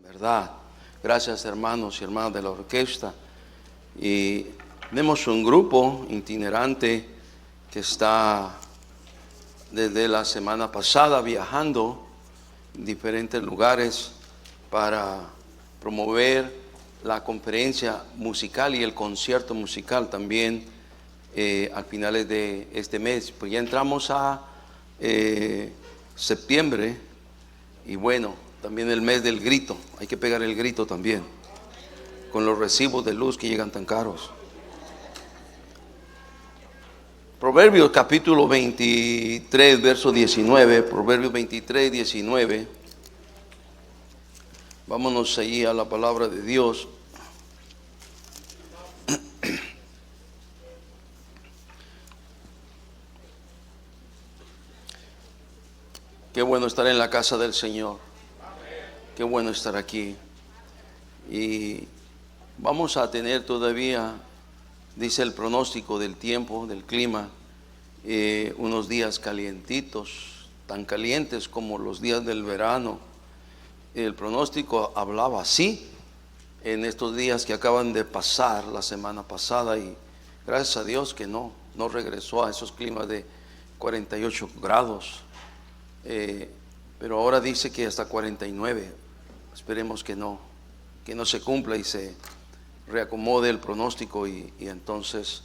¿Verdad? Gracias, hermanos y hermanas de la orquesta. Y tenemos un grupo itinerante que está desde la semana pasada viajando en diferentes lugares para promover la conferencia musical y el concierto musical también a finales de este mes. Pues ya entramos a septiembre y bueno, también el mes del grito. Hay que pegar el grito también con los recibos de luz que llegan tan caros. Proverbios capítulo 23, verso 19. Proverbios 23, 19. Vámonos allí a la palabra de Dios. Qué bueno estar en la casa del Señor. Qué bueno estar aquí. Y vamos a tener todavía, dice el pronóstico del tiempo, del clima, unos días calientitos, tan calientes como los días del verano. El pronóstico hablaba así en estos días que acaban de pasar la semana pasada, y gracias a Dios que no regresó a esos climas de 48 grados. Pero ahora dice que hasta 49. Esperemos que no se cumpla y se reacomode el pronóstico y entonces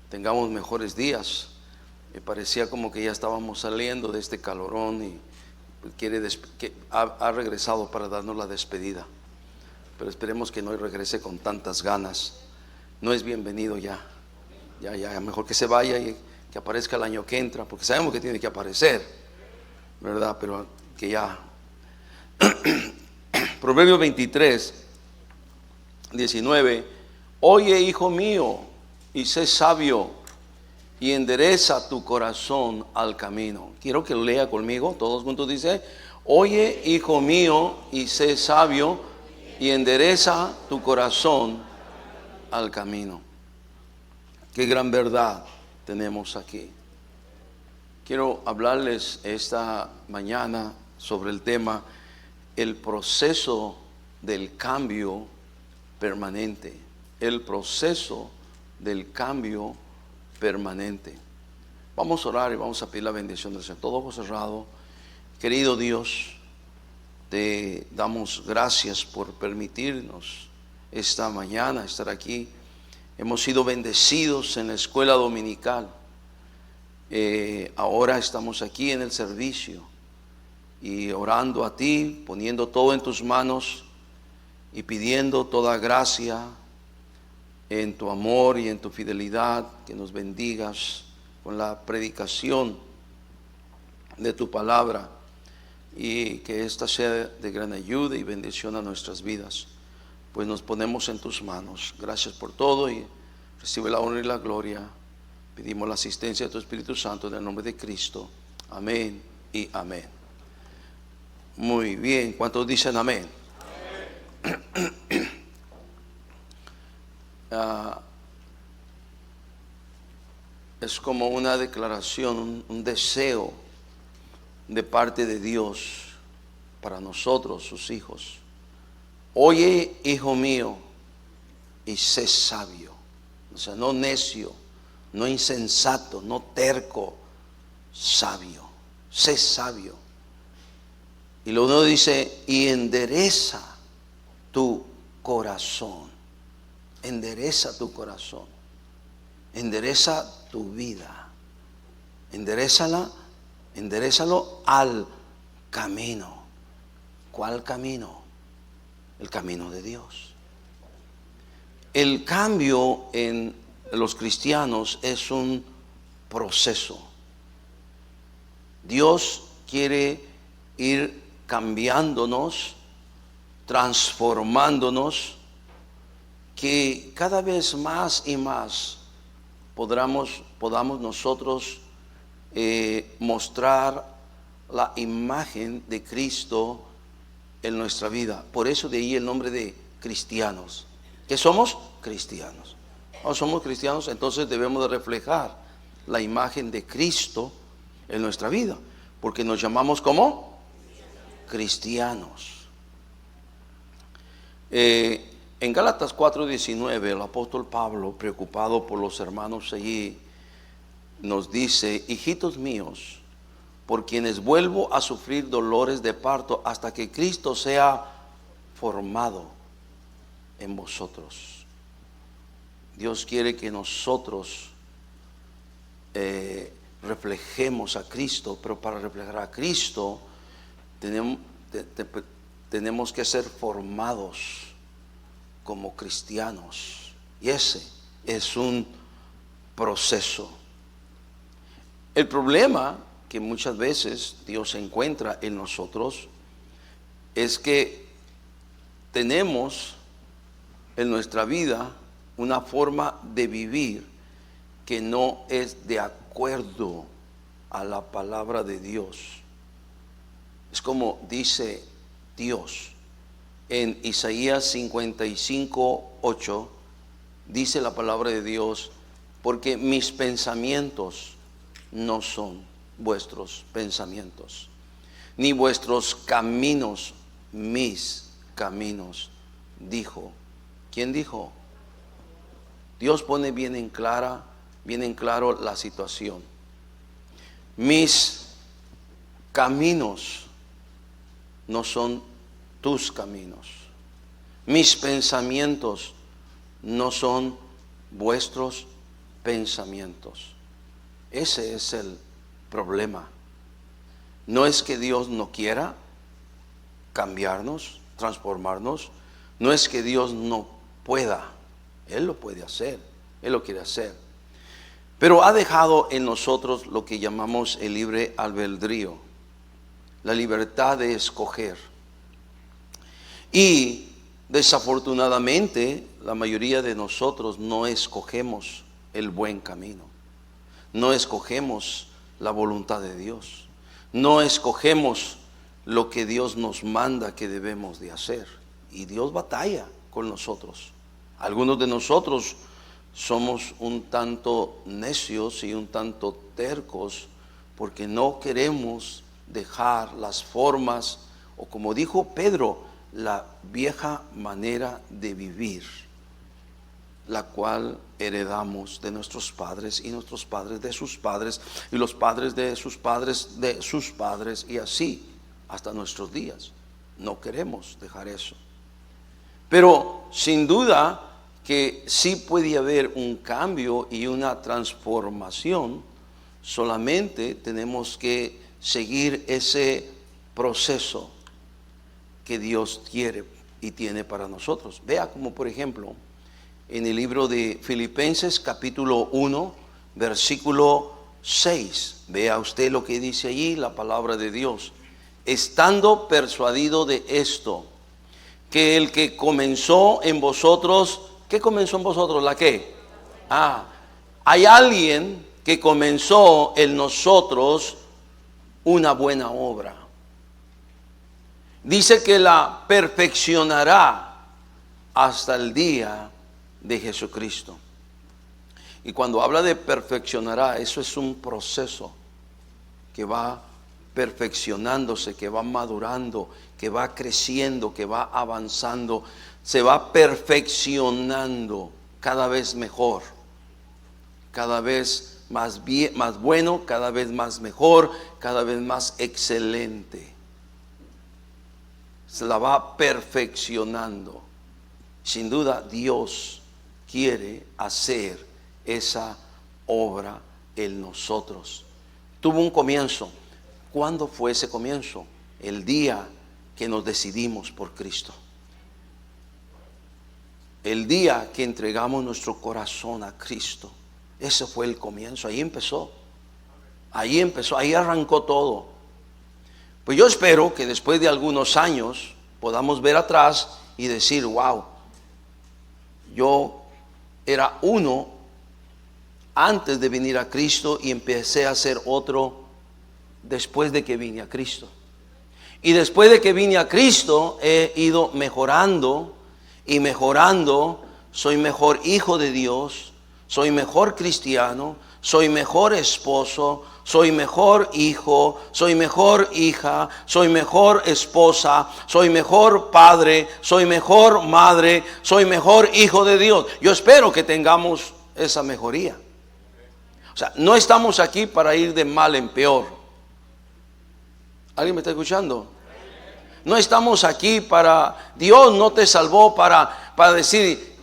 tengamos mejores días. Me parecía como que ya estábamos saliendo de este calorón y que ha regresado para darnos la despedida. Pero esperemos que no regrese con tantas ganas. No es bienvenido ya, mejor que se vaya y que aparezca el año que entra, porque sabemos que tiene que aparecer, ¿verdad? Pero que ya. Proverbios 23, 19. Oye, hijo mío, y sé sabio, y endereza tu corazón al camino. Quiero que lo lea conmigo, todos juntos. Dice: oye, hijo mío, y sé sabio, y endereza tu corazón al camino. Qué gran verdad tenemos aquí. Quiero hablarles esta mañana sobre el tema: el proceso del cambio permanente. El proceso del cambio permanente. Vamos a orar y vamos a pedir la bendición del Señor. Todo ojo cerrado. Querido Dios, te damos gracias por permitirnos esta mañana estar aquí. Hemos sido bendecidos en la escuela dominical. Ahora estamos aquí en el servicio y orando a ti, poniendo todo en tus manos y pidiendo toda gracia en tu amor y en tu fidelidad, que nos bendigas con la predicación de tu palabra y que esta sea de gran ayuda y bendición a nuestras vidas. Pues nos ponemos en tus manos. Gracias por todo y recibe la honra y la gloria. Pedimos la asistencia de tu Espíritu Santo en el nombre de Cristo. Amén y amén. Muy bien, ¿cuántos dicen amén? Es como una declaración, un deseo de parte de Dios para nosotros, sus hijos. Oye, hijo mío, y sé sabio. O sea, no necio, no insensato, no terco, sabio. Sé sabio. Y luego dice: y endereza tu corazón. Endereza tu corazón. Endereza tu vida. Enderezalo al camino. ¿Cuál camino? El camino de Dios. El cambio en los cristianos es un proceso. Dios quiere ir cambiándonos, transformándonos, que cada vez más y más podamos nosotros mostrar la imagen de Cristo en nuestra vida. Por eso de ahí el nombre de cristianos. ¿Qué somos? Cristianos. No somos cristianos, entonces debemos de reflejar la imagen de Cristo en nuestra vida, porque nos llamamos como cristianos. En Gálatas 4:19, el apóstol Pablo, preocupado por los hermanos allí, nos dice: hijitos míos, por quienes vuelvo a sufrir dolores de parto hasta que Cristo sea formado en vosotros. Dios quiere que nosotros reflejemos a Cristo, pero para reflejar a Cristo tenemos que ser formados como cristianos, y ese es un proceso. El problema que muchas veces Dios encuentra en nosotros es que tenemos en nuestra vida una forma de vivir que no es de acuerdo a la palabra de Dios. Es como dice Dios en Isaías 55:8, dice la palabra de Dios: porque mis pensamientos no son vuestros pensamientos, ni vuestros caminos mis caminos, dijo. ¿Quién dijo? Dios pone bien en claro la situación. Mis caminos no son tus caminos, mis pensamientos no son vuestros pensamientos. Ese es el problema. No es que Dios no quiera cambiarnos, transformarnos. No es que Dios no pueda. Él lo puede hacer, Él lo quiere hacer. Pero ha dejado en nosotros lo que llamamos el libre albedrío, la libertad de escoger. Y desafortunadamente la mayoría de nosotros no escogemos el buen camino, no escogemos la voluntad de Dios, no escogemos lo que Dios nos manda que debemos de hacer, y Dios batalla con nosotros. Algunos de nosotros somos un tanto necios y un tanto tercos porque no queremos dejar las formas, o como dijo Pedro, la vieja manera de vivir, la cual heredamos de nuestros padres, y nuestros padres de sus padres, y los padres de sus padres, y así hasta nuestros días. No queremos dejar eso. Pero sin duda que sí puede haber un cambio y una transformación. Solamente tenemos que seguir ese proceso que Dios quiere y tiene para nosotros. Vea como por ejemplo en el libro de Filipenses capítulo 1 versículo 6. Vea usted lo que dice allí la palabra de Dios: estando persuadido de esto, que el que comenzó en vosotros, ¿qué comenzó en vosotros? ¿La qué? Hay alguien que comenzó en nosotros una buena obra. Dice que la perfeccionará hasta el día de Jesucristo. Y cuando habla de perfeccionará, eso es un proceso que va perfeccionándose, que va madurando, que va creciendo, que va avanzando, se va perfeccionando cada vez mejor, cada vez más bien, más bueno, cada vez más mejor, cada vez más excelente. Se la va perfeccionando. Sin duda Dios quiere hacer esa obra en nosotros. Tuvo un comienzo. ¿Cuándo fue ese comienzo? El día que nos decidimos por Cristo. El día que entregamos nuestro corazón a Cristo. Ese fue el comienzo. Ahí empezó. Ahí arrancó todo. Pues yo espero que después de algunos años podamos ver atrás y decir: wow, yo era uno antes de venir a Cristo y empecé a ser otro después de que vine a Cristo. Y después de que vine a Cristo he ido mejorando y mejorando. Soy mejor hijo de Dios, soy mejor cristiano, soy mejor esposo, soy mejor hijo, soy mejor hija, soy mejor esposa, soy mejor padre, soy mejor madre, soy mejor hijo de Dios. Yo espero que tengamos esa mejoría. O sea, no estamos aquí para ir de mal en peor. ¿Alguien me está escuchando? No estamos aquí para, Dios no te salvó para decir,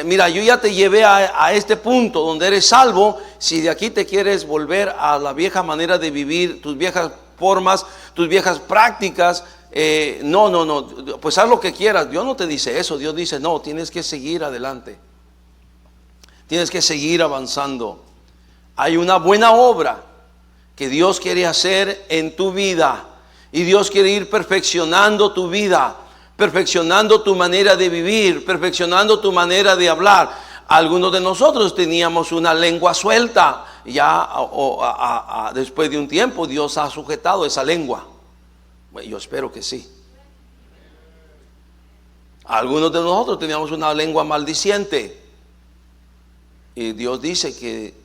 mira, yo ya te llevé a este punto donde eres salvo. Si de aquí te quieres volver a la vieja manera de vivir, tus viejas formas, tus viejas prácticas, no, pues haz lo que quieras. Dios no te dice eso. Dios dice, no, tienes que seguir adelante, tienes que seguir avanzando. Hay una buena obra que Dios quiere hacer en tu vida, y Dios quiere ir perfeccionando tu vida, perfeccionando tu manera de vivir, perfeccionando tu manera de hablar. Algunos de nosotros teníamos una lengua suelta. Ya después de un tiempo Dios ha sujetado esa lengua. Bueno, yo espero que sí. Algunos de nosotros teníamos una lengua maldiciente, y Dios dice que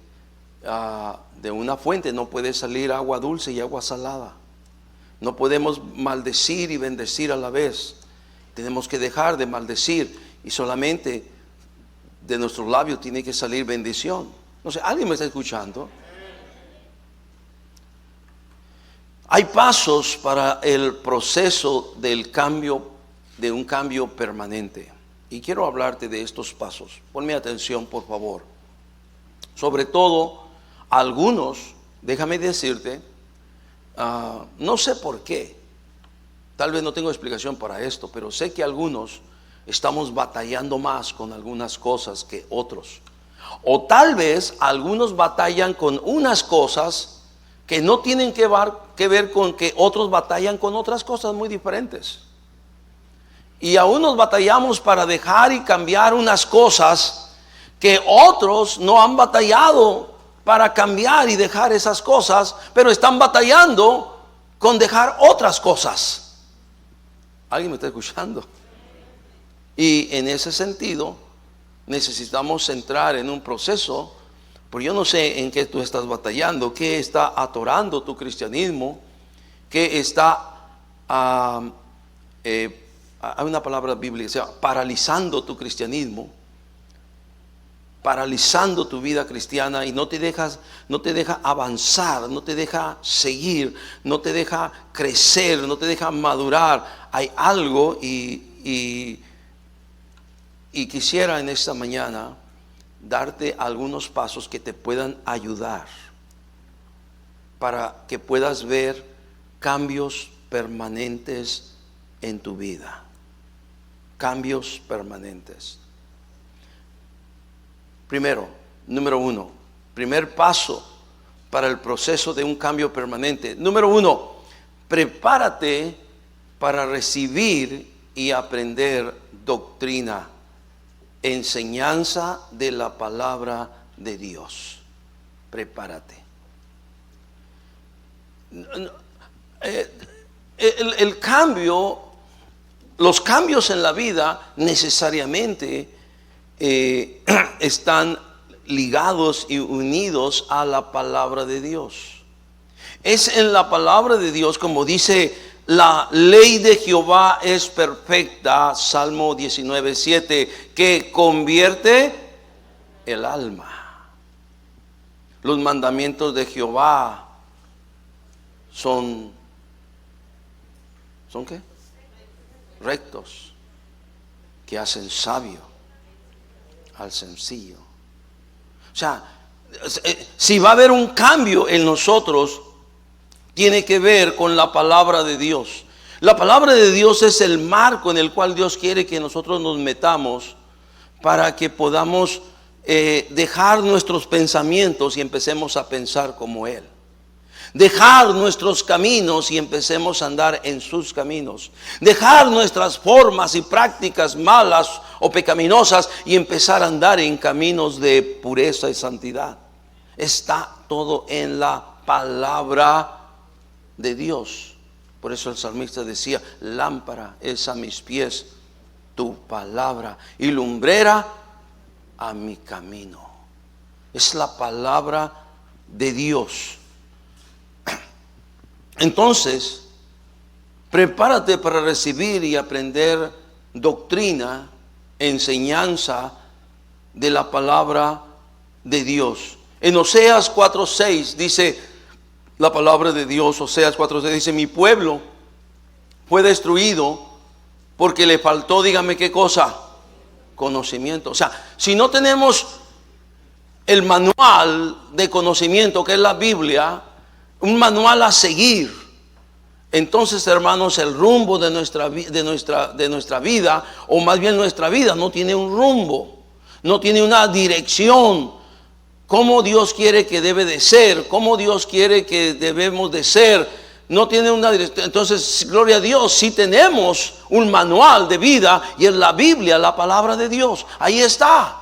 de una fuente no puede salir agua dulce y agua salada. No podemos maldecir y bendecir a la vez. Tenemos que dejar de maldecir, y solamente de nuestros labios tiene que salir bendición. No sé, ¿alguien me está escuchando? Hay pasos para el proceso del cambio, de un cambio permanente. Y quiero hablarte de estos pasos. Ponme atención, por favor. Sobre todo, algunos, déjame decirte, no sé por qué, tal vez no tengo explicación para esto, pero sé que algunos estamos batallando más con algunas cosas que otros. O tal vez algunos batallan con unas cosas que no tienen que ver con que otros batallan con otras cosas muy diferentes. Y aún nos batallamos para dejar y cambiar unas cosas que otros no han batallado para cambiar y dejar esas cosas, pero están batallando con dejar otras cosas. ¿Alguien me está escuchando? Y en ese sentido necesitamos entrar en un proceso, porque yo no sé en qué tú estás batallando, qué está atorando tu cristianismo, qué está, hay una palabra bíblica, o sea, paralizando tu cristianismo, paralizando tu vida cristiana, y no te deja avanzar, no te deja seguir, no te deja crecer, no te deja madurar. Hay algo, y quisiera en esta mañana darte algunos pasos que te puedan ayudar para que puedas ver cambios permanentes en tu vida. Cambios permanentes. Primero, número uno, primer paso para el proceso de un cambio permanente. Número uno, prepárate para recibir y aprender doctrina, enseñanza de la palabra de Dios. Prepárate. El cambio, los cambios en la vida necesariamente están ligados y unidos a la palabra de Dios. Es en la palabra de Dios, como dice, la ley de Jehová es perfecta, Salmo 19:7, que convierte el alma. Los mandamientos de Jehová son ¿qué? Rectos, que hacen sabio al sencillo. O sea, si va a haber un cambio en nosotros, tiene que ver con la palabra de Dios. La palabra de Dios es el marco en el cual Dios quiere que nosotros nos metamos para que podamos dejar nuestros pensamientos y empecemos a pensar como Él. Dejar nuestros caminos y empecemos a andar en sus caminos. Dejar nuestras formas y prácticas malas o pecaminosas y empezar a andar en caminos de pureza y santidad. Está todo en la palabra de Dios. Por eso el salmista decía: lámpara es a mis pies tu palabra y lumbrera a mi camino. Es la palabra de Dios. Entonces, prepárate para recibir y aprender doctrina, enseñanza de la palabra de Dios. En Oseas 4:6 dice la palabra de Dios, Oseas 4:6 dice, mi pueblo fue destruido porque le faltó, dígame qué cosa, conocimiento. O sea, si no tenemos el manual de conocimiento que es la Biblia, un manual a seguir, entonces, hermanos, el rumbo de nuestra vida, o más bien nuestra vida, no tiene un rumbo, no tiene una dirección. Cómo Dios quiere que debe de ser, cómo Dios quiere que debemos de ser, no tiene una dirección. Entonces, gloria a Dios, sí tenemos un manual de vida, y es la Biblia, la palabra de Dios. Ahí está.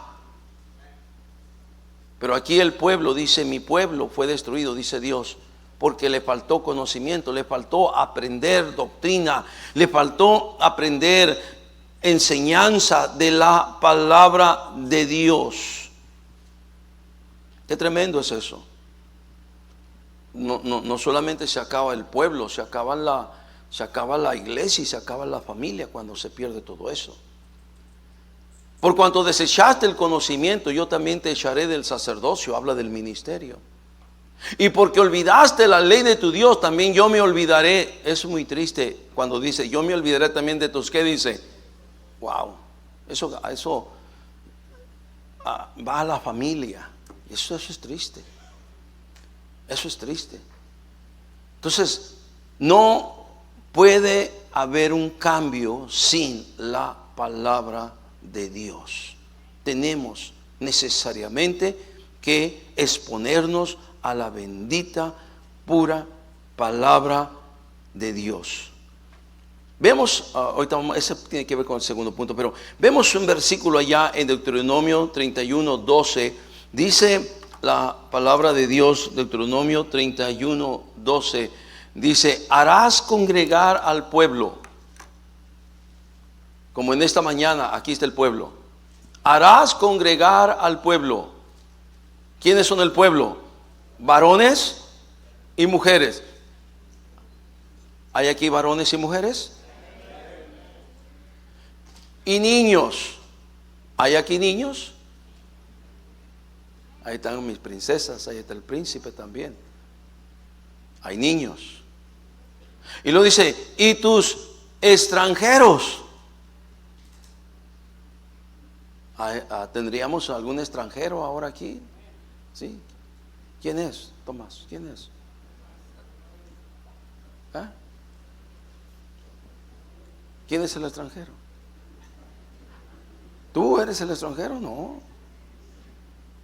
Pero aquí el pueblo dice, mi pueblo fue destruido, dice Dios, porque le faltó conocimiento, le faltó aprender doctrina, le faltó aprender enseñanza de la palabra de Dios. Qué tremendo es eso. No solamente se acaba el pueblo, se acaba la iglesia y se acaba la familia cuando se pierde todo eso. Por cuanto desechaste el conocimiento, yo también te echaré del sacerdocio, habla del ministerio. Y porque olvidaste la ley de tu Dios, también yo me olvidaré. Es muy triste cuando dice, yo me olvidaré también de tus, ¿qué dice? Wow, eso va a la familia. Eso es triste. Eso es triste. Entonces, no puede haber un cambio sin la palabra de Dios. Tenemos necesariamente que exponernos a la bendita, pura palabra de Dios. Vemos, ahorita ese tiene que ver con el segundo punto, pero vemos un versículo allá en Deuteronomio 31:12. Dice la palabra de Dios, Deuteronomio 31:12, dice, harás congregar al pueblo. Como en esta mañana, aquí está el pueblo. Harás congregar al pueblo. ¿Quiénes son el pueblo? Varones y mujeres. ¿Hay aquí varones y mujeres? Y niños. ¿Hay aquí niños? Ahí están mis princesas, ahí está el príncipe también. Hay niños. Y luego dice, y tus extranjeros. ¿Tendríamos algún extranjero ahora aquí? ¿Sí? ¿Quién es, Tomás? ¿Quién es? ¿Eh? ¿Quién es el extranjero? ¿Tú eres el extranjero? No.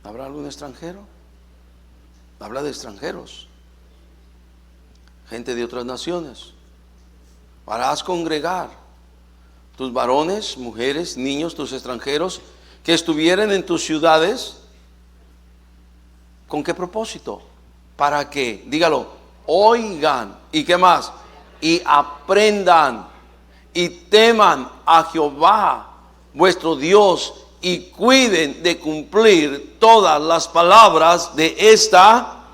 ¿Habrá algún extranjero? Habla de extranjeros, gente de otras naciones. Harás congregar tus varones, mujeres, niños, tus extranjeros que estuvieran en tus ciudades. ¿Con qué propósito? Para que, dígalo, oigan. ¿Y qué más? Y aprendan y teman a Jehová vuestro Dios y cuiden de cumplir todas las palabras de esta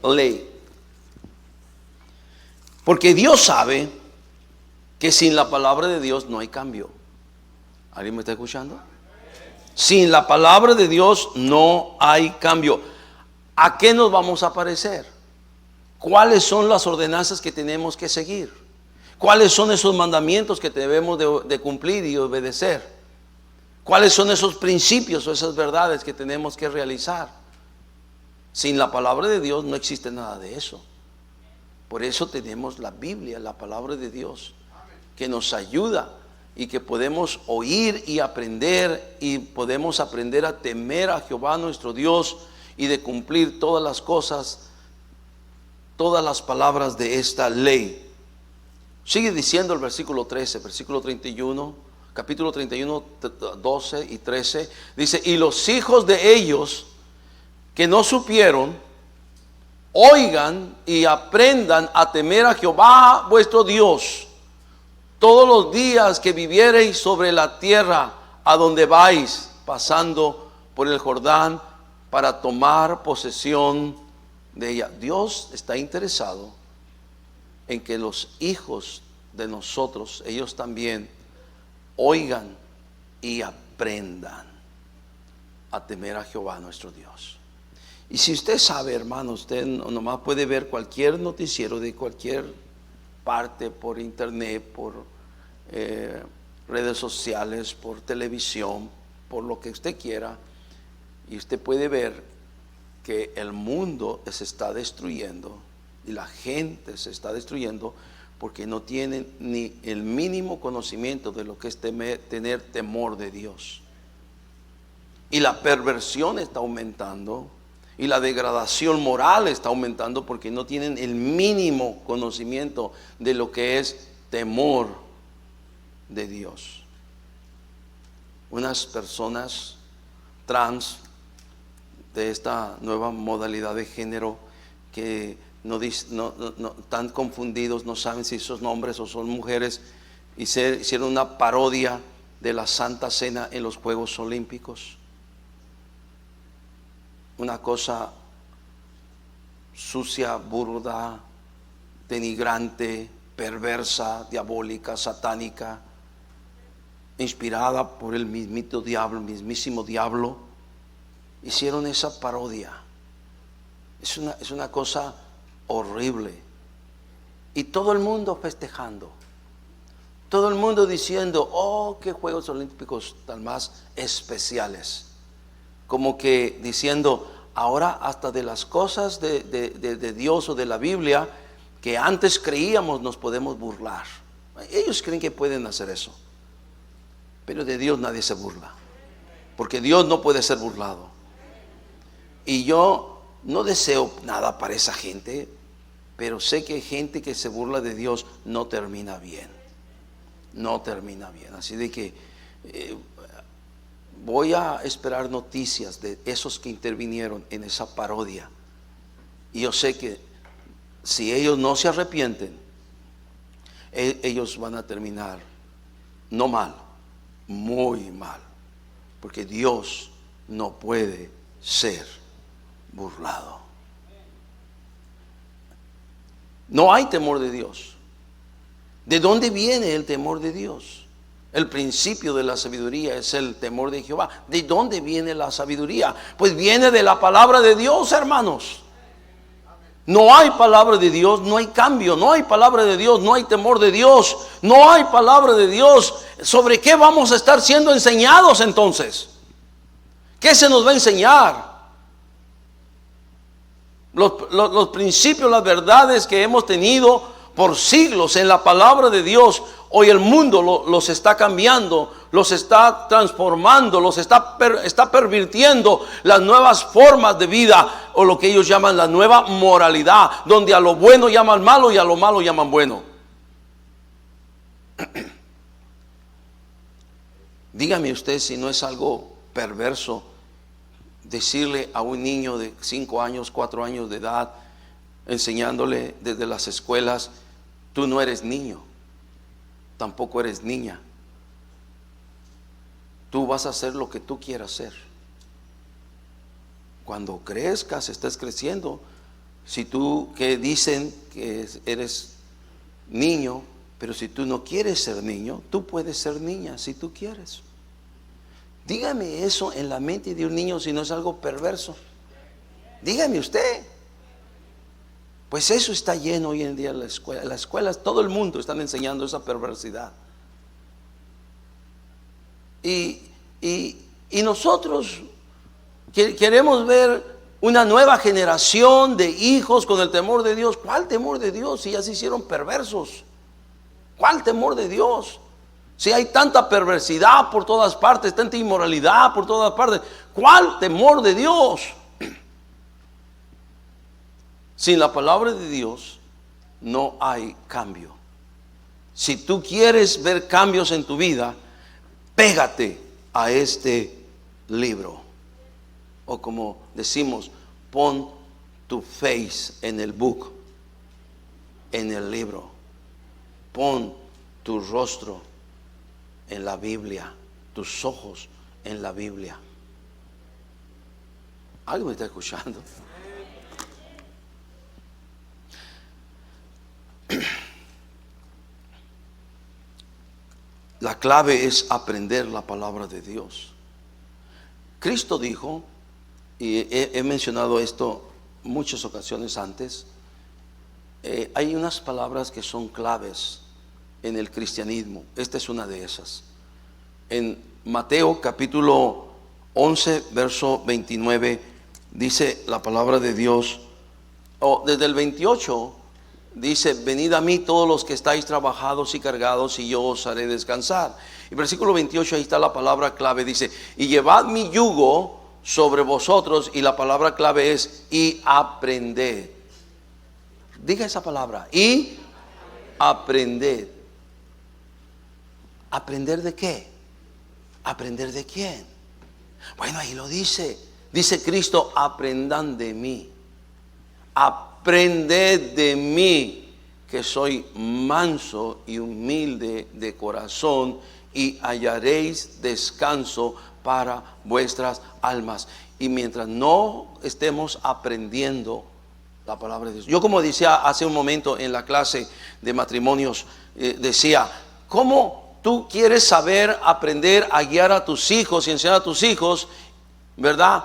ley. Porque Dios sabe que sin la palabra de Dios no hay cambio. ¿Alguien me está escuchando? Sin la palabra de Dios no hay cambio. ¿A qué nos vamos a parecer? ¿Cuáles son las ordenanzas que tenemos que seguir? ¿Cuáles son esos mandamientos que debemos de cumplir y obedecer? ¿Cuáles son esos principios o esas verdades que tenemos que realizar? Sin la palabra de Dios no existe nada de eso. Por eso tenemos la Biblia, la palabra de Dios, que nos ayuda y que podemos oír y podemos aprender a temer a Jehová nuestro Dios y de cumplir todas las cosas, todas las palabras de esta ley. Sigue diciendo el versículo 13, versículo 31, capítulo 31, 12 y 13. Dice, y los hijos de ellos que no supieron, oigan y aprendan a temer a Jehová vuestro Dios todos los días que viviereis sobre la tierra a donde vais, pasando por el Jordán, para tomar posesión de ella. Dios está interesado en que los hijos de nosotros, ellos también oigan y aprendan a temer a Jehová nuestro Dios. Y si usted sabe, hermano, usted nomás puede ver cualquier noticiero de cualquier parte por internet, por redes sociales, por televisión, por lo que usted quiera, y usted puede ver que el mundo se está destruyendo y la gente se está destruyendo porque no tienen ni el mínimo conocimiento de lo que es tener temor de Dios. Y la perversión está aumentando y la degradación moral está aumentando porque no tienen el mínimo conocimiento de lo que es temor de Dios. Unas personas trans de esta nueva modalidad de género que no están confundidos, no saben si son hombres o son mujeres, hicieron una parodia de la Santa Cena en los Juegos Olímpicos. Una cosa sucia, burda, denigrante, perversa, diabólica, satánica, inspirada por el mismísimo diablo. Hicieron esa parodia. Es una cosa horrible. Y todo el mundo festejando. Todo el mundo diciendo, oh, qué Juegos Olímpicos tan más especiales. Como que diciendo, ahora hasta de las cosas de Dios o de la Biblia que antes creíamos nos podemos burlar. Ellos creen que pueden hacer eso. Pero de Dios nadie se burla. Porque Dios no puede ser burlado. Y yo no deseo nada para esa gente, pero sé que gente que se burla de Dios no termina bien. No termina bien. Así de que voy a esperar noticias de esos que intervinieron en esa parodia. Y yo sé que si ellos no se arrepienten, ellos van a terminar no mal, muy mal. Porque Dios no puede ser burlado. No hay temor de Dios. ¿De dónde viene el temor de Dios? El principio de la sabiduría es el temor de Jehová. ¿De dónde viene la sabiduría? Pues viene de la palabra de Dios, hermanos. No hay palabra de Dios, no hay cambio. No hay palabra de Dios, no hay temor de Dios. No hay palabra de Dios. ¿Sobre qué vamos a estar siendo enseñados entonces? ¿Qué se nos va a enseñar? Los principios, las verdades que hemos tenido por siglos en la palabra de Dios, hoy el mundo los está cambiando, los está transformando, los está pervirtiendo las nuevas formas de vida, o lo que ellos llaman la nueva moralidad, donde a lo bueno llaman malo y a lo malo llaman bueno. Dígame usted si no es algo perverso decirle a un niño de 5 años, 4 años de edad, enseñándole desde las escuelas, tú no eres niño, tampoco eres niña. Tú vas a hacer lo que tú quieras hacer. Cuando crezcas, estés creciendo, si tú que dicen que eres niño, pero si tú no quieres ser niño, tú puedes ser niña si tú quieres. Dígame eso en la mente de un niño si no es algo perverso. Dígame usted. Pues eso está lleno hoy en día en la escuela. En las escuelas todo el mundo están enseñando esa perversidad. Y nosotros queremos ver una nueva generación de hijos con el temor de Dios. ¿Cuál temor de Dios si ya se hicieron perversos? ¿Cuál temor de Dios? Si hay tanta perversidad por todas partes, tanta inmoralidad por todas partes, ¿cuál temor de Dios? Sin la palabra de Dios no hay cambio. Si tú quieres ver cambios en tu vida, pégate a este libro. O como decimos, pon tu face en el book, en el libro. Pon tu rostro en la Biblia, tus ojos en la Biblia. ¿Alguien me está escuchando? La clave es aprender la palabra de Dios. Cristo dijo, y he mencionado esto muchas ocasiones antes, hay unas palabras que son claves en el cristianismo. Esta es una de esas. En Mateo capítulo 11, verso 29, dice la palabra de Dios, desde el 28, dice: venid a mí todos los que estáis trabajados y cargados, y yo os haré descansar. Y versículo 28, ahí está la palabra clave, dice: y llevad mi yugo sobre vosotros, y la palabra clave es: y aprended. Diga esa palabra: y aprended. ¿Aprender de qué? ¿Aprender de quién? Bueno, ahí lo dice. Dice Cristo: aprendan de mí. Aprended de mí, que soy manso y humilde de corazón, y hallaréis descanso para vuestras almas. Y mientras no estemos aprendiendo la palabra de Dios, yo, como decía hace un momento en la clase de matrimonios, decía: ¿cómo tú quieres saber, aprender a guiar a tus hijos y enseñar a tus hijos, verdad?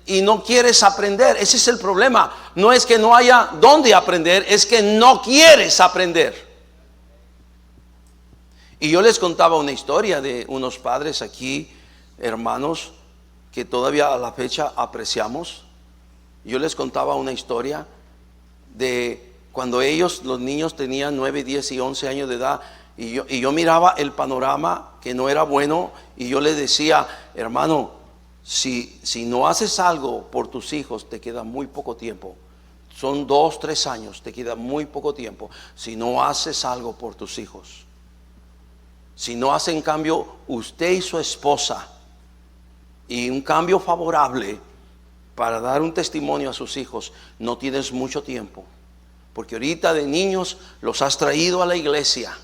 Y no quieres aprender. Ese es el problema. No es que no haya dónde aprender, es que no quieres aprender. Y yo les contaba una historia de unos padres aquí, hermanos, que todavía a la fecha apreciamos. Yo les contaba una historia de cuando ellos, los niños, tenían 9, 10 y 11 años de edad, y yo miraba el panorama que no era bueno, y yo les decía: hermano, si no haces algo por tus hijos, te queda muy poco tiempo. Son 2, 3 años, te queda muy poco tiempo. Si no haces algo por tus hijos, si no hace en cambio usted y su esposa, y un cambio favorable para dar un testimonio a sus hijos, no tienes mucho tiempo. Porque ahorita de niños los has traído a la iglesia,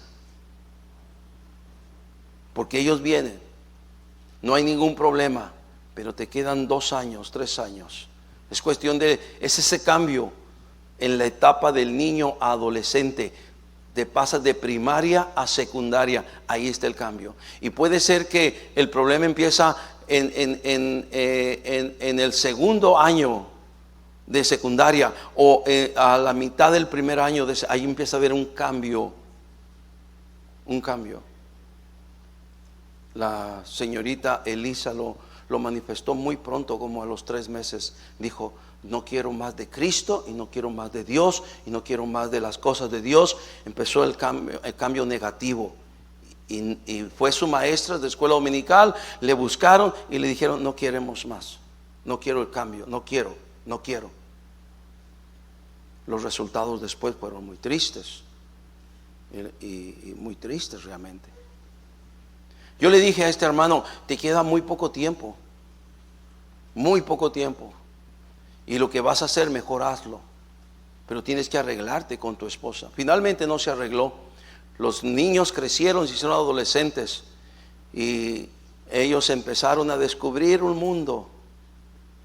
porque ellos vienen, no hay ningún problema. Pero te quedan 2 años, 3 años. Es cuestión de, es ese cambio en la etapa del niño a adolescente. Te pasas de primaria a secundaria. Ahí está el cambio. Y puede ser que el problema empieza en el segundo año de secundaria, o a la mitad del primer año. Ahí empieza a haber un cambio. Un cambio. La señorita Elisa lo manifestó muy pronto, como a los 3 meses. Dijo: no quiero más de Cristo, y no quiero más de Dios, y no quiero más de las cosas de Dios. Empezó el cambio negativo. Y fue su maestra de escuela dominical, le buscaron y le dijeron: no queremos más, no quiero el cambio, no quiero. Los resultados después fueron muy tristes, y muy tristes realmente. Yo le dije a este hermano: te queda muy poco tiempo, y lo que vas a hacer, mejor hazlo, pero tienes que arreglarte con tu esposa. Finalmente no se arregló. Los niños crecieron, se hicieron adolescentes, y ellos empezaron a descubrir un mundo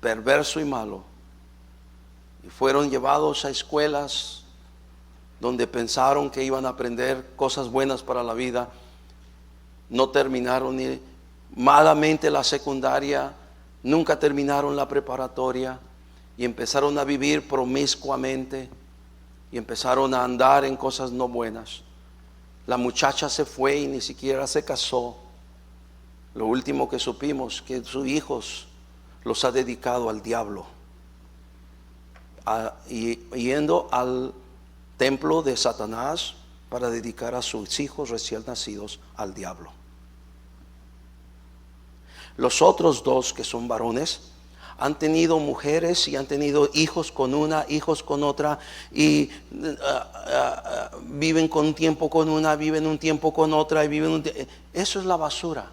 perverso y malo, y fueron llevados a escuelas donde pensaron que iban a aprender cosas buenas para la vida. No terminaron ni malamente la secundaria, nunca terminaron la preparatoria, y empezaron a vivir promiscuamente, y empezaron a andar en cosas no buenas. La muchacha se fue y ni siquiera se casó. Lo último que supimos, que sus hijos los ha dedicado al diablo, yendo al templo de Satanás para dedicar a sus hijos recién nacidos al diablo. Los otros 2, que son varones, han tenido mujeres y han tenido hijos con una, hijos con otra, y viven con tiempo con una, viven un tiempo con otra, y viven eso es la basura.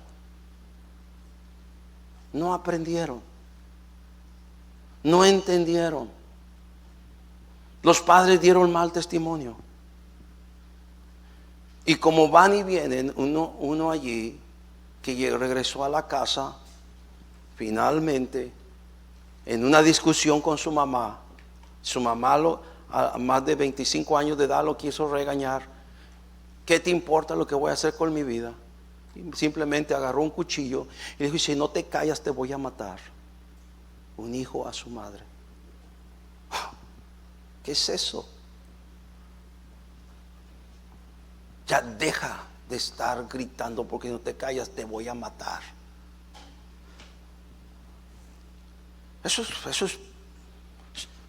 No aprendieron, no entendieron. Los padres dieron mal testimonio, y como van y vienen, uno allí que regresó a la casa finalmente, en una discusión con su mamá. Su mamá a más de 25 años de edad lo quiso regañar. ¿Qué te importa lo que voy a hacer con mi vida? Y simplemente agarró un cuchillo y dijo: si no te callas te voy a matar. Un hijo a su madre. ¿Qué es eso? Ya deja de estar gritando, porque no te callas te voy a matar. Eso es.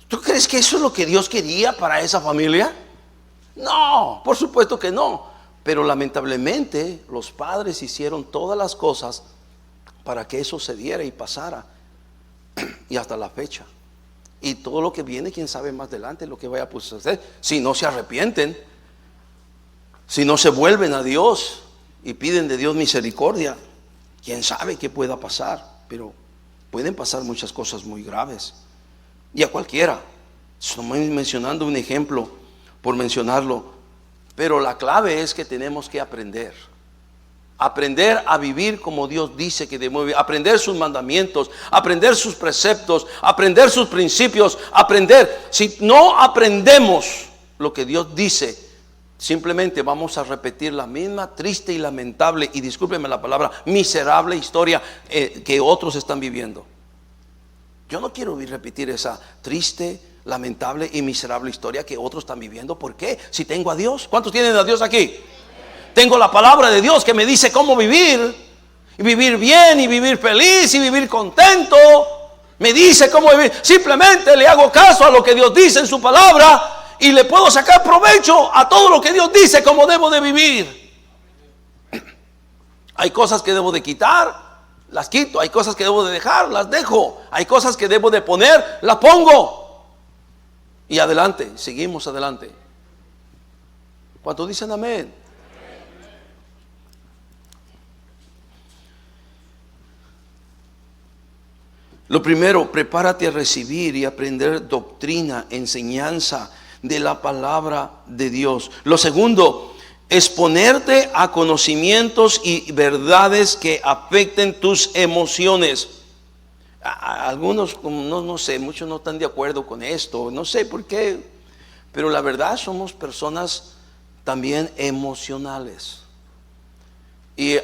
¿Tú crees que eso es lo que Dios quería para esa familia? No, por supuesto que no. Pero lamentablemente los padres hicieron todas las cosas para que eso se diera y pasara. Y hasta la fecha. Y todo lo que viene, quién sabe más adelante lo que vaya a suceder. Si no se arrepienten, si no se vuelven a Dios y piden de Dios misericordia, quién sabe qué pueda pasar. Pero pueden pasar muchas cosas muy graves. Y a cualquiera. Estoy mencionando un ejemplo por mencionarlo. Pero la clave es que tenemos que aprender. Aprender a vivir como Dios dice que debemos vivir. Aprender sus mandamientos. Aprender sus preceptos. Aprender sus principios. Aprender. Si no aprendemos lo que Dios dice, simplemente vamos a repetir la misma triste y lamentable, y discúlpenme la palabra, miserable historia que otros están viviendo. Yo no quiero repetir esa triste, lamentable y miserable historia que otros están viviendo. ¿Por qué? Si tengo a Dios. ¿Cuántos tienen a Dios aquí? Tengo la palabra de Dios que me dice cómo vivir. Y vivir bien, y vivir feliz, y vivir contento. Me dice cómo vivir. Simplemente le hago caso a lo que Dios dice en su palabra, y le puedo sacar provecho a todo lo que Dios dice cómo debo de vivir. Hay cosas que debo de quitar, las quito. Hay cosas que debo de dejar, las dejo. Hay cosas que debo de poner, las pongo. Y adelante, seguimos adelante. ¿Cuántos dicen amén? Lo primero, prepárate a recibir y aprender doctrina, enseñanza de la palabra de Dios. Lo segundo, exponerte a conocimientos y verdades que afecten tus emociones. Algunos, no sé, muchos no están de acuerdo con esto, no sé por qué, pero la verdad somos personas también emocionales. Y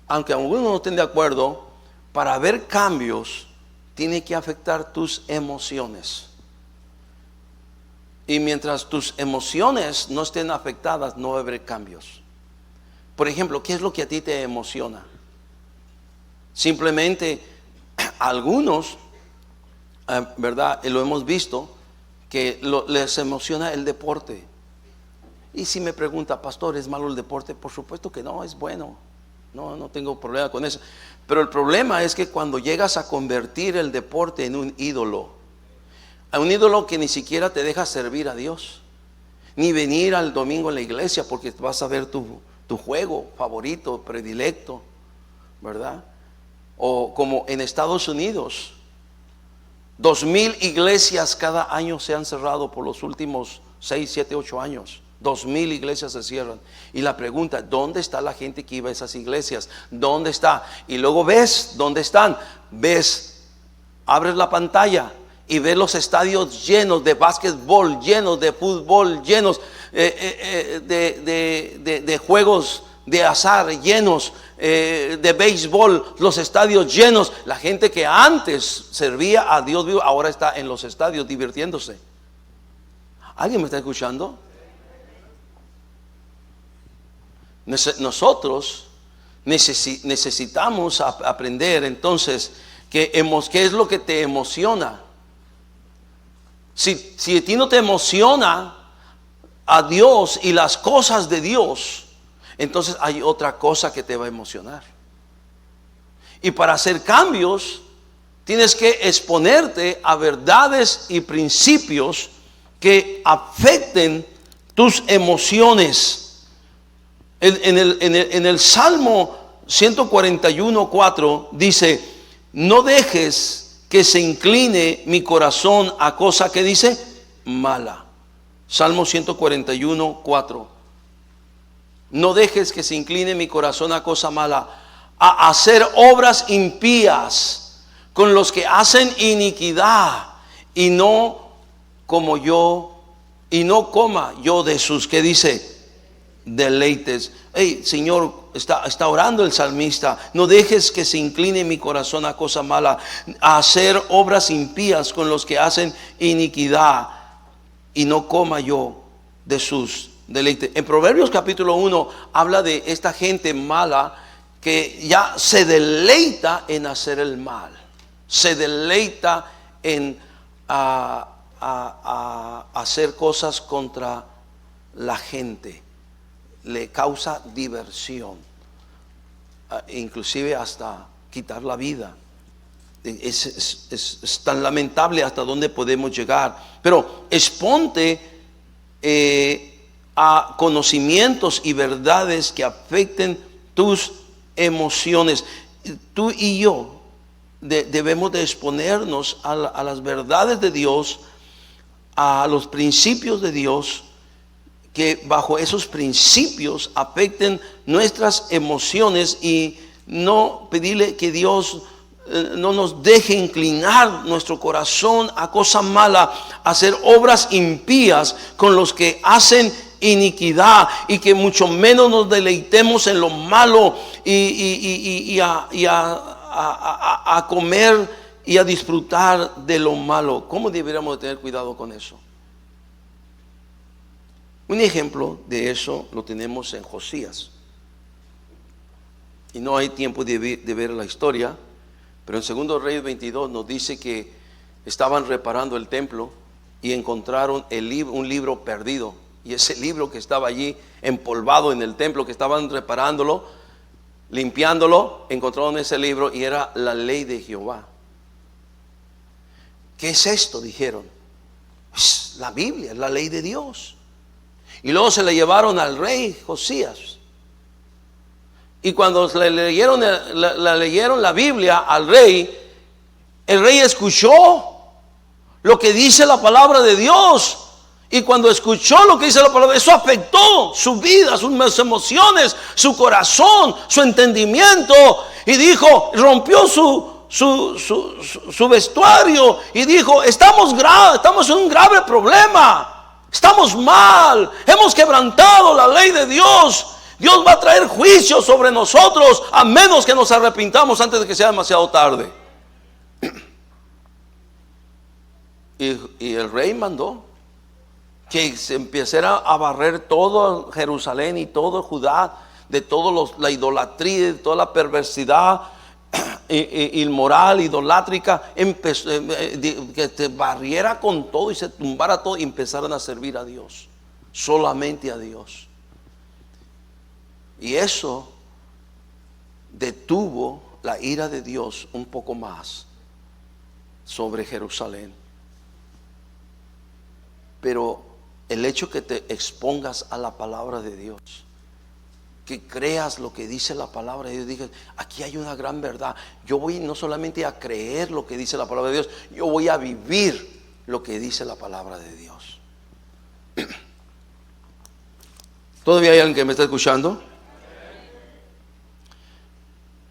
aunque algunos no estén de acuerdo, para ver cambios tiene que afectar tus emociones. Y mientras tus emociones no estén afectadas, no va a haber cambios. Por ejemplo, ¿qué es lo que a ti te emociona? Simplemente algunos, ¿verdad? Lo hemos visto, que les emociona el deporte. Y si me pregunta, pastor, ¿es malo el deporte? Por supuesto que no, es bueno. No tengo problema con eso. Pero el problema es que cuando llegas a convertir el deporte en un ídolo, a un ídolo que ni siquiera te deja servir a Dios, ni venir al domingo en la iglesia porque vas a ver tu juego favorito, predilecto, ¿verdad? O como en Estados Unidos, 2,000 iglesias cada año se han cerrado por los últimos 6, 7, 8 años. 2,000 iglesias se cierran. Y la pregunta, ¿dónde está la gente que iba a esas iglesias? ¿Dónde está? Y luego ves dónde están. Ves, abres la pantalla y ves los estadios llenos de básquetbol, llenos de fútbol, llenos de juegos de azar, llenos de béisbol, los estadios llenos. La gente que antes servía a Dios vivo ahora está en los estadios divirtiéndose. ¿Alguien me está escuchando? Nosotros necesitamos aprender entonces qué es lo que te emociona. Si a ti no te emociona a Dios y las cosas de Dios, entonces hay otra cosa que te va a emocionar. Y para hacer cambios tienes que exponerte a verdades y principios que afecten tus emociones. En el Salmo 141:4 dice: no dejes que se incline mi corazón a cosa que dice mala. Salmo 141:4. No dejes que se incline mi corazón a cosa mala, a hacer obras impías, con los que hacen iniquidad, y no como yo, y no coma yo de sus, ¿qué dice? Deleites. Hey, Señor, está orando el salmista. No dejes que se incline mi corazón a cosa mala, a hacer obras impías con los que hacen iniquidad, y no coma yo de sus deleites. En Proverbios capítulo 1 habla de esta gente mala que ya se deleita en hacer el mal, se deleita en hacer cosas contra la gente, le causa diversión, inclusive hasta quitar la vida. Es tan lamentable hasta dónde podemos llegar. Pero exponte a conocimientos y verdades que afecten tus emociones. Tú y yo debemos de exponernos a las verdades de Dios, a los principios de Dios, que bajo esos principios afecten nuestras emociones, y no pedirle que Dios no nos deje inclinar nuestro corazón a cosa mala, a hacer obras impías con los que hacen iniquidad, y que mucho menos nos deleitemos en lo malo y a comer y a disfrutar de lo malo. ¿Cómo deberíamos de tener cuidado con eso? Un ejemplo de eso lo tenemos en Josías. Y no hay tiempo de ver la historia, pero en 2 Reyes 22 nos dice que estaban reparando el templo y encontraron un libro perdido. Y ese libro que estaba allí empolvado en el templo, que estaban reparándolo, limpiándolo, encontraron ese libro y era la ley de Jehová. ¿Qué es esto?, dijeron. Es la Biblia, es la ley de Dios. Y luego se le llevaron al rey Josías. Y cuando le leyeron la Biblia al rey, el rey escuchó lo que dice la palabra de Dios. Y cuando escuchó lo que dice la palabra, eso afectó su vida, sus emociones, su corazón, su entendimiento. Y dijo, rompió su vestuario y dijo, estamos en un grave problema. Estamos mal, hemos quebrantado la ley de Dios. Dios va a traer juicio sobre nosotros, a menos que nos arrepintamos antes de que sea demasiado tarde. Y el rey mandó que se empezara a barrer todo Jerusalén y todo Judá de toda la idolatría, de toda la perversidad inmoral, idolátrica, que te barriera con todo y se tumbara todo y empezaran a servir a Dios, solamente a Dios. Y eso detuvo la ira de Dios un poco más sobre Jerusalén. Pero el hecho que te expongas a la palabra de Dios, que creas lo que dice la palabra de Dios, digas, aquí hay una gran verdad. Yo voy no solamente a creer lo que dice la palabra de Dios, yo voy a vivir lo que dice la palabra de Dios. ¿Todavía hay alguien que me está escuchando?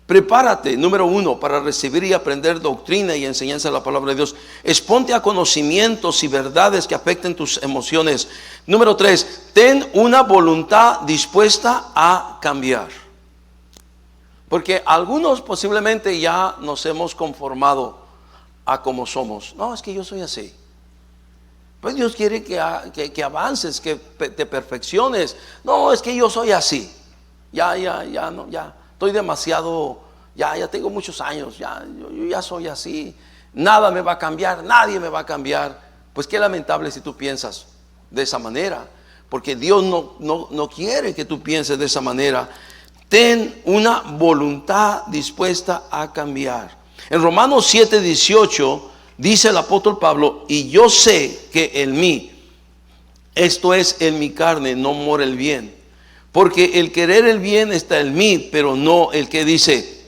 Prepárate, número 1, para recibir y aprender doctrina y enseñanza de la palabra de Dios. Exponte a conocimientos y verdades que afecten tus emociones. Número 3, ten una voluntad dispuesta a cambiar. Porque algunos posiblemente ya nos hemos conformado a como somos. No, es que yo soy así. Pues Dios quiere que avances, que te perfecciones. No, es que yo soy así. Ya, estoy demasiado, ya tengo muchos años, yo ya soy así. Nada me va a cambiar, nadie me va a cambiar. Pues qué lamentable si tú piensas de esa manera, porque Dios no quiere que tú pienses de esa manera. Ten una voluntad dispuesta a cambiar. En Romanos 7:18 dice el apóstol Pablo, y yo sé que en mí, esto es en mi carne, no mora el bien. Porque el querer el bien está en mí, pero no el que dice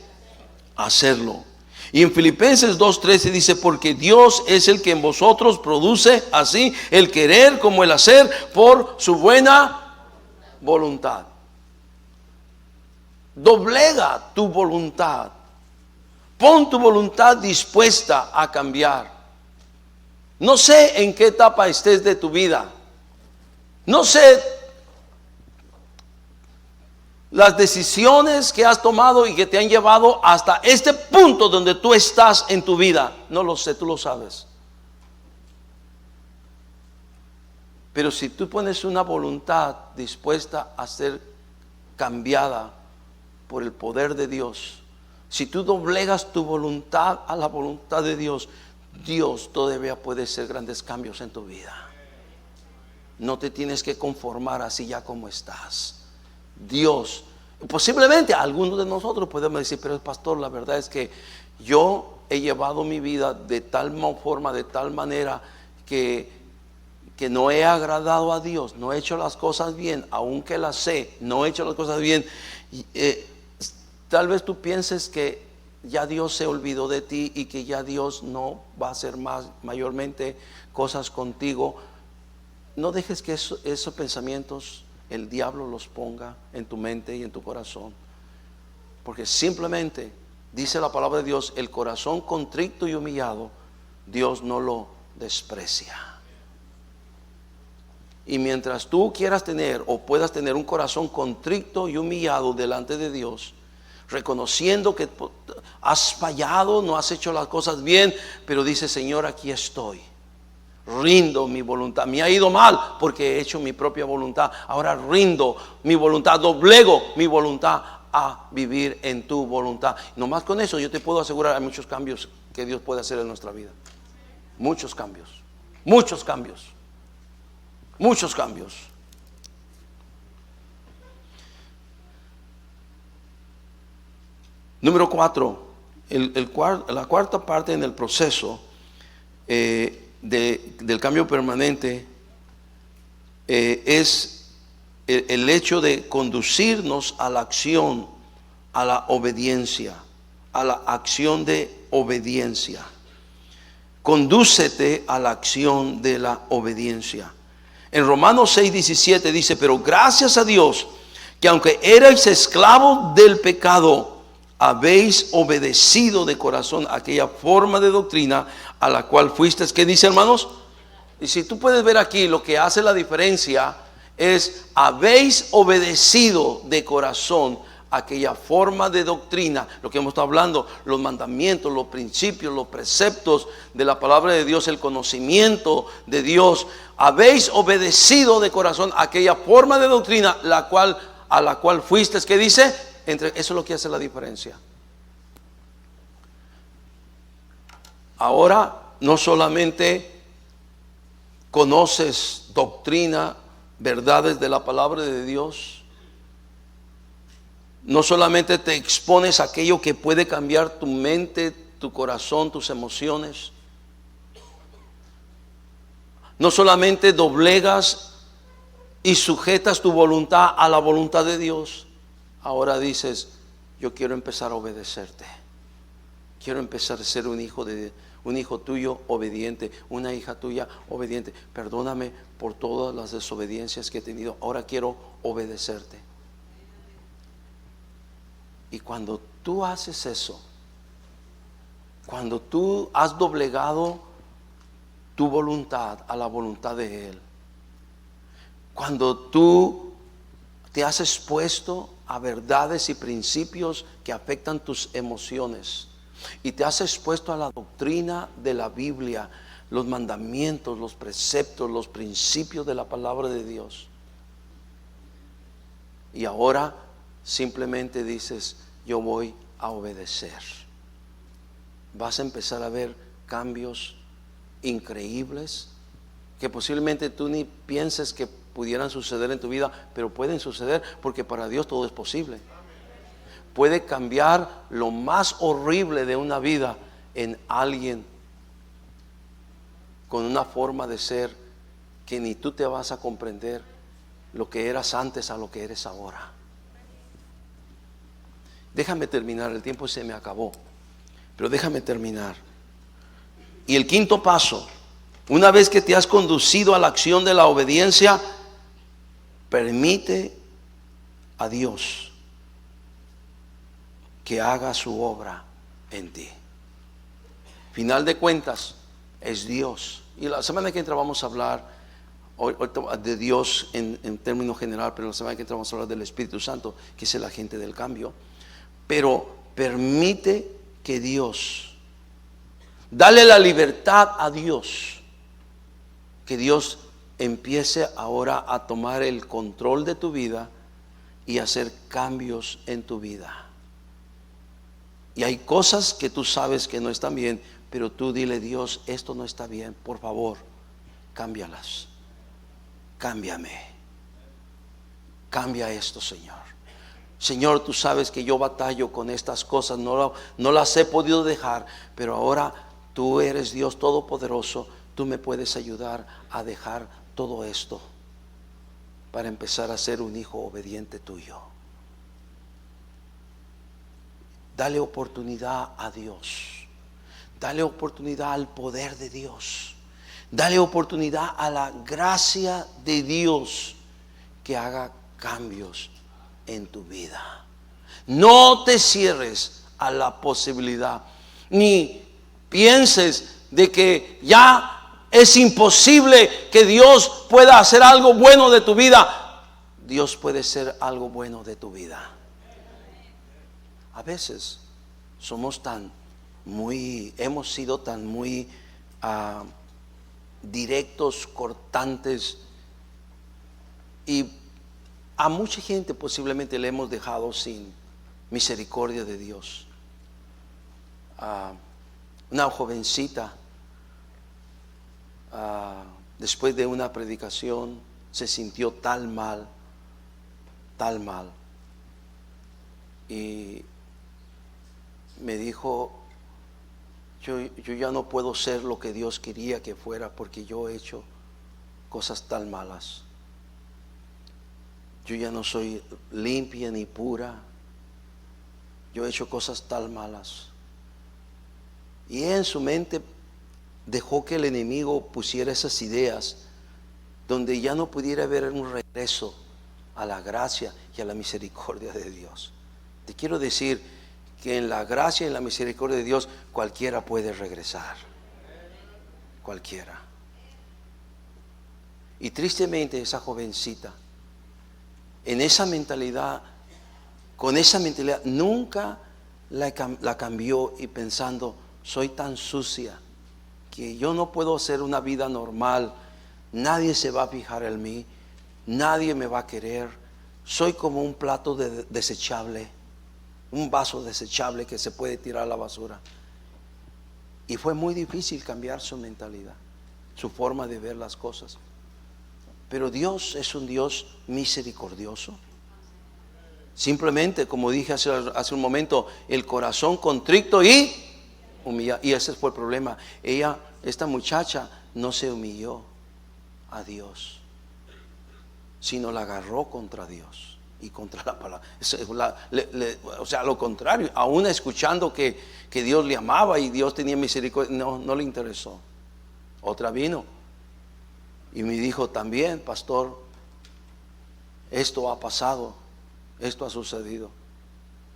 hacerlo. Y en Filipenses 2:13 dice, porque Dios es el que en vosotros produce así el querer como el hacer por su buena voluntad. Doblega tu voluntad Pon tu voluntad dispuesta a cambiar. No sé en qué etapa estés de tu vida. No sé las decisiones que has tomado y que te han llevado hasta este punto donde tú estás en tu vida. No lo sé, tú lo sabes. Pero si tú pones una voluntad dispuesta a ser cambiada por el poder de Dios, si tú doblegas tu voluntad a la voluntad de Dios, Dios todavía puede hacer grandes cambios en tu vida. No te tienes que conformar así ya como estás. Dios, posiblemente algunos de nosotros podemos decir, pero pastor, la verdad es que yo he llevado mi vida de tal forma, de tal manera que no he agradado a Dios, no he hecho las cosas bien, aunque las sé, no he hecho las cosas bien. Tal vez tú pienses que ya Dios se olvidó de ti y que ya Dios no va a hacer mayormente cosas contigo. No dejes que esos pensamientos el diablo los ponga en tu mente y en tu corazón, porque simplemente dice la palabra de Dios: el corazón contrito y humillado Dios no lo desprecia. Y mientras tú quieras tener o puedas tener un corazón contrito y humillado delante de Dios, reconociendo que has fallado, no has hecho las cosas bien, pero dice: Señor, aquí estoy, rindo mi voluntad, me ha ido mal porque he hecho mi propia voluntad, ahora rindo mi voluntad, doblego mi voluntad a vivir en tu voluntad. Nomás con eso yo te puedo asegurar, hay muchos cambios que Dios puede hacer en nuestra vida. Muchos cambios, muchos cambios, muchos cambios. Número 4, la cuarta parte en el proceso del cambio permanente es el hecho de conducirnos a la acción, a la obediencia, a la acción de obediencia. Condúcete a la acción de la obediencia. En Romanos 6:17 dice: pero gracias a Dios que aunque erais esclavos del pecado, habéis obedecido de corazón aquella forma de doctrina a la cual fuisteis. ¿Qué dice, hermanos? Y si tú puedes ver aquí, lo que hace la diferencia es: habéis obedecido de corazón aquella forma de doctrina, lo que hemos estado hablando, los mandamientos, los principios, los preceptos de la palabra de Dios, el conocimiento de Dios. Habéis obedecido de corazón aquella forma de doctrina a la cual fuisteis. ¿Qué dice? Eso es lo que hace la diferencia. Ahora no solamente conoces doctrina, verdades de la palabra de Dios, no solamente te expones a aquello que puede cambiar tu mente, tu corazón, tus emociones, no solamente doblegas y sujetas tu voluntad a la voluntad de Dios. Ahora dices: yo quiero empezar a obedecerte. Quiero empezar a ser un hijo tuyo obediente, una hija tuya obediente. Perdóname por todas las desobediencias que he tenido. Ahora quiero obedecerte. Y cuando tú haces eso, cuando tú has doblegado tu voluntad a la voluntad de Él, cuando tú te has expuesto a verdades y principios que afectan tus emociones y te has expuesto a la doctrina de la Biblia, los mandamientos, los preceptos, los principios de la palabra de Dios, y ahora simplemente dices: yo voy a obedecer, vas a empezar a ver cambios increíbles que posiblemente tú ni pienses que pudieran suceder en tu vida, pero pueden suceder, porque para Dios todo es posible. Puede cambiar lo más horrible de una vida en alguien con una forma de ser que ni tú te vas a comprender lo que eras antes a lo que eres ahora. Déjame terminar, el tiempo se me acabó, pero déjame terminar. Y el quinto paso, una vez que te has conducido a la acción de la obediencia, permite a Dios que haga su obra en ti. Final de cuentas, es Dios. Y la semana que entra vamos a hablar de Dios en términos general, pero la semana que entra vamos a hablar del Espíritu Santo, que es el agente del cambio. Pero permite que Dios, dale la libertad a Dios, que Dios empiece ahora a tomar el control de tu vida y hacer cambios en tu vida. Y hay cosas que tú sabes que no están bien, pero tú dile: Dios, esto no está bien, por favor, cámbialas. Cámbiame. Cambia esto, Señor. Señor, tú sabes que yo batallo con estas cosas, no las he podido dejar, pero ahora tú eres Dios Todopoderoso, tú me puedes ayudar a dejar todo esto para empezar a ser un hijo obediente tuyo. Dale oportunidad a Dios. Dale oportunidad al poder de Dios. Dale oportunidad a la gracia de Dios que haga cambios en tu vida. No te cierres a la posibilidad, ni pienses de que ya es imposible que Dios pueda hacer algo bueno de tu vida. Dios puede ser algo bueno de tu vida. A veces hemos sido tan muy directos, cortantes, y a mucha gente posiblemente le hemos dejado sin misericordia de Dios. Una jovencita, después de una predicación, se sintió tan mal, y me dijo: yo ya no puedo ser lo que Dios quería que fuera, porque yo he hecho cosas tan malas. Yo ya no soy limpia ni pura. Yo he hecho cosas tan malas. Y en su mente dejó que el enemigo pusiera esas ideas donde ya no pudiera haber un regreso a la gracia y a la misericordia de Dios. Te quiero decir que en la gracia y en la misericordia de Dios cualquiera puede regresar. Cualquiera. Y tristemente esa jovencita, en esa mentalidad, con esa mentalidad, nunca la cambió, y pensando: soy tan sucia que yo no puedo hacer una vida normal, nadie se va a fijar en mí, nadie me va a querer, soy como un plato desechable, un vaso desechable que se puede tirar a la basura. Y fue muy difícil cambiar su mentalidad, su forma de ver las cosas. Pero Dios es un Dios misericordioso. Simplemente, como dije hace un momento, el corazón contrito y humillado. Y ese fue el problema. Esta muchacha, no se humilló a Dios, sino la agarró contra Dios y contra la palabra. O sea, lo contrario, aún escuchando que Dios le amaba y Dios tenía misericordia, no le interesó. Otra vino y me dijo también: pastor, esto ha pasado, esto ha sucedido.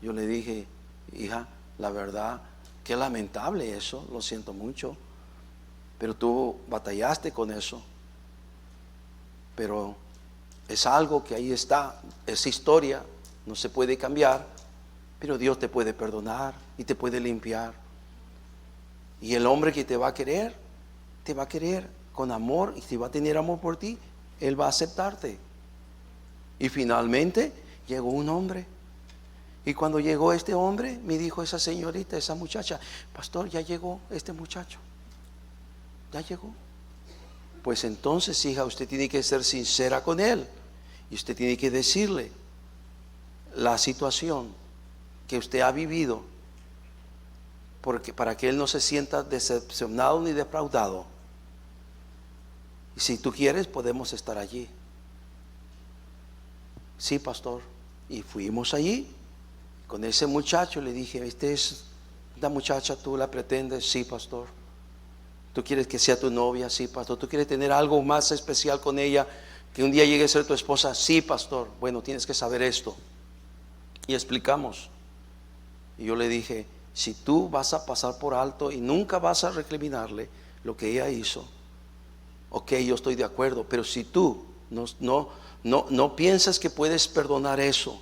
Yo le dije: hija, la verdad, qué lamentable eso, lo siento mucho, pero tú batallaste con eso. Pero es algo que ahí está, es historia, no se puede cambiar, pero Dios te puede perdonar y te puede limpiar. Y el hombre que te va a querer con amor, y si va a tener amor por ti, Él va a aceptarte. Y finalmente llegó un hombre. Y cuando llegó este hombre, me dijo esa señorita, esa muchacha: pastor, ya llegó este muchacho. Ya llegó. Pues entonces, hija, usted tiene que ser sincera con él. Y usted tiene que decirle la situación que usted ha vivido, porque para que él no se sienta decepcionado ni defraudado. Y si tú quieres, podemos estar allí. Sí, pastor. Y fuimos allí con ese muchacho. Le dije: esta muchacha, ¿tú la pretendes? Sí, pastor. ¿Tú quieres que sea tu novia? Sí, pastor. ¿Tú quieres tener algo más especial con ella, que un día llegue a ser tu esposa? Sí, pastor. Bueno, tienes que saber esto. Y explicamos. Y yo le dije: Si tú vas a pasar por alto y nunca vas a recriminarle lo que ella hizo, ok, yo estoy de acuerdo. Pero si tú no piensas que puedes perdonar eso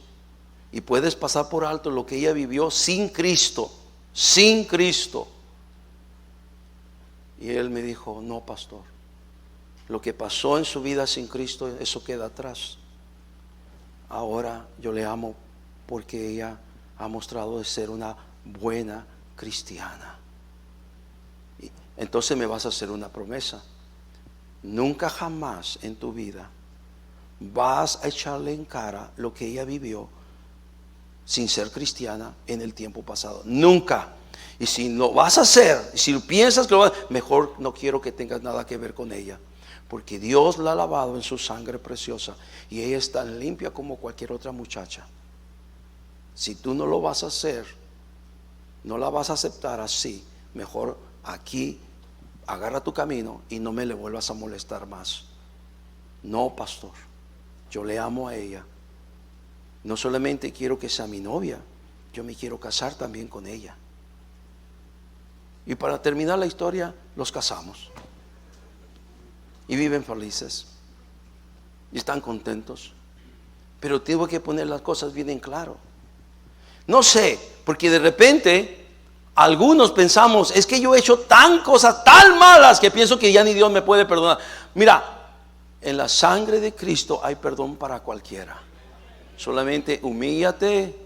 y puedes pasar por alto lo que ella vivió sin Cristo, sin Cristo. Y él me dijo, no, pastor, lo que pasó en su vida sin Cristo, eso queda atrás. Ahora yo le amo porque ella ha mostrado de ser una buena cristiana. Entonces me vas a hacer una promesa. Nunca jamás en tu vida vas a echarle en cara lo que ella vivió sin ser cristiana en el tiempo pasado. Nunca. Y si lo vas a hacer, si piensas que lo vas a hacer, mejor no quiero que tengas nada que ver con ella, porque Dios la ha lavado en su sangre preciosa y ella es tan limpia como cualquier otra muchacha. Si tú no lo vas a hacer, no la vas a aceptar así, mejor aquí agarra tu camino y no me le vuelvas a molestar más. No, pastor, yo le amo a ella. No solamente quiero que sea mi novia, yo me quiero casar también con ella. Y para terminar la historia, los casamos. Y viven felices. Y están contentos. Pero tengo que poner las cosas bien en claro. No sé, porque de repente algunos pensamos, es que yo he hecho cosas tan malas que pienso que ya ni Dios me puede perdonar. Mira, en la sangre de Cristo hay perdón para cualquiera. Solamente humíllate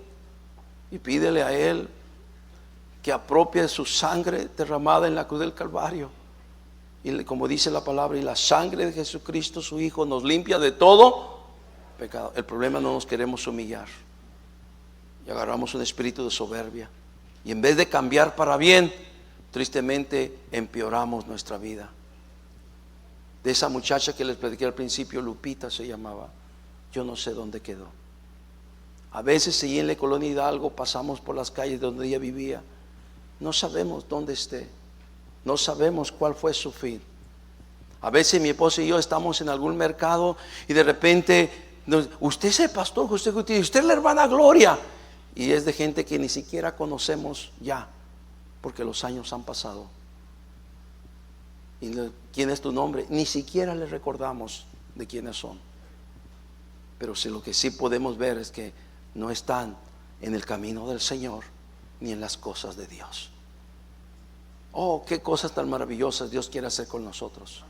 y pídele a Él que apropie su sangre derramada en la cruz del Calvario. Y como dice la palabra, y la sangre de Jesucristo, su Hijo, nos limpia de todo pecado. El problema, no nos queremos humillar y agarramos un espíritu de soberbia. Y en vez de cambiar para bien, tristemente empeoramos nuestra vida. De esa muchacha que les prediqué al principio, Lupita se llamaba, yo no sé dónde quedó. A veces allí en la colonia Hidalgo pasamos por las calles donde ella vivía. No sabemos dónde esté. No sabemos cuál fue su fin. A veces mi esposa y yo estamos en algún mercado y de repente, usted es el pastor, usted es la hermana Gloria. Y es de gente que ni siquiera conocemos ya, porque los años han pasado. ¿Y quién es tu nombre? Ni siquiera le recordamos de quiénes son. Pero si lo que sí podemos ver es que no están en el camino del Señor ni en las cosas de Dios. Oh, qué cosas tan maravillosas Dios quiere hacer con nosotros.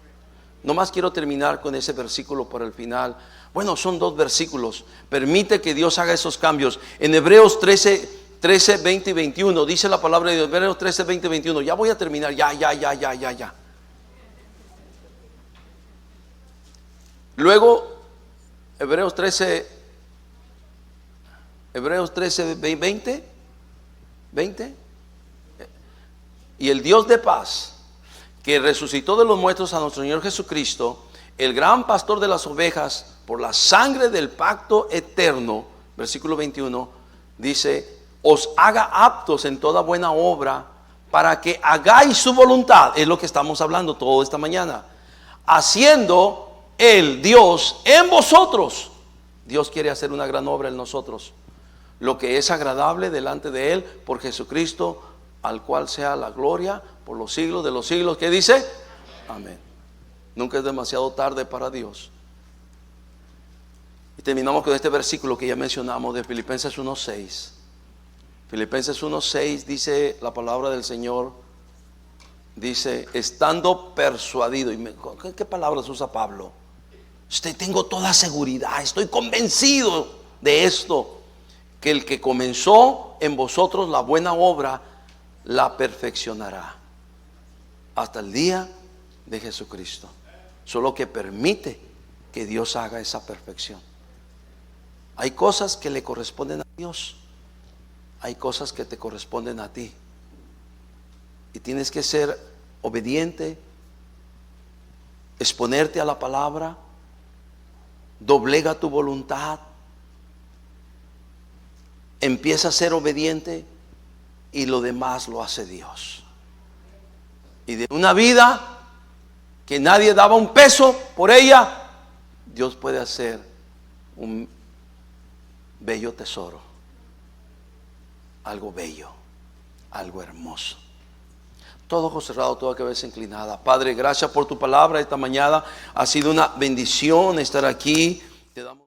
Nomás quiero terminar con ese versículo para el final. Bueno, son 2 versículos. Permite que Dios haga esos cambios. En Hebreos 13, 20 y 21 dice la palabra de Dios. Hebreos 13, 20 y 21. Ya voy a terminar. Ya. Luego Hebreos 13, 20. Y el Dios de paz, que resucitó de los muertos a nuestro Señor Jesucristo, el gran pastor de las ovejas, por la sangre del pacto eterno, versículo 21, dice, os haga aptos en toda buena obra, para que hagáis su voluntad. Es lo que estamos hablando toda esta mañana. Haciendo el Dios en vosotros. Dios quiere hacer una gran obra en nosotros. Lo que es agradable delante de Él, por Jesucristo, al cual sea la gloria por los siglos de los siglos. ¿Qué dice? Amén. Nunca es demasiado tarde para Dios. Y terminamos con este versículo que ya mencionamos de Filipenses 1:6. Filipenses 1:6 dice la palabra del Señor. Dice, estando persuadido. ¿Qué palabras usa Pablo? Tengo toda seguridad, estoy convencido de esto, que el que comenzó en vosotros la buena obra, la perfeccionará hasta el día de Jesucristo. Solo que permite que Dios haga esa perfección. Hay cosas que le corresponden a Dios, hay cosas que te corresponden a ti, y tienes que ser obediente, exponerte a la palabra, doblega tu voluntad, empieza a ser obediente, y lo demás lo hace Dios. Y de una vida que nadie daba un peso por ella, Dios puede hacer un bello tesoro, algo bello. algo hermoso. Todo ojos cerrados, toda cabeza inclinada. Padre, gracias por tu palabra esta mañana. Ha sido una bendición estar aquí. Te damos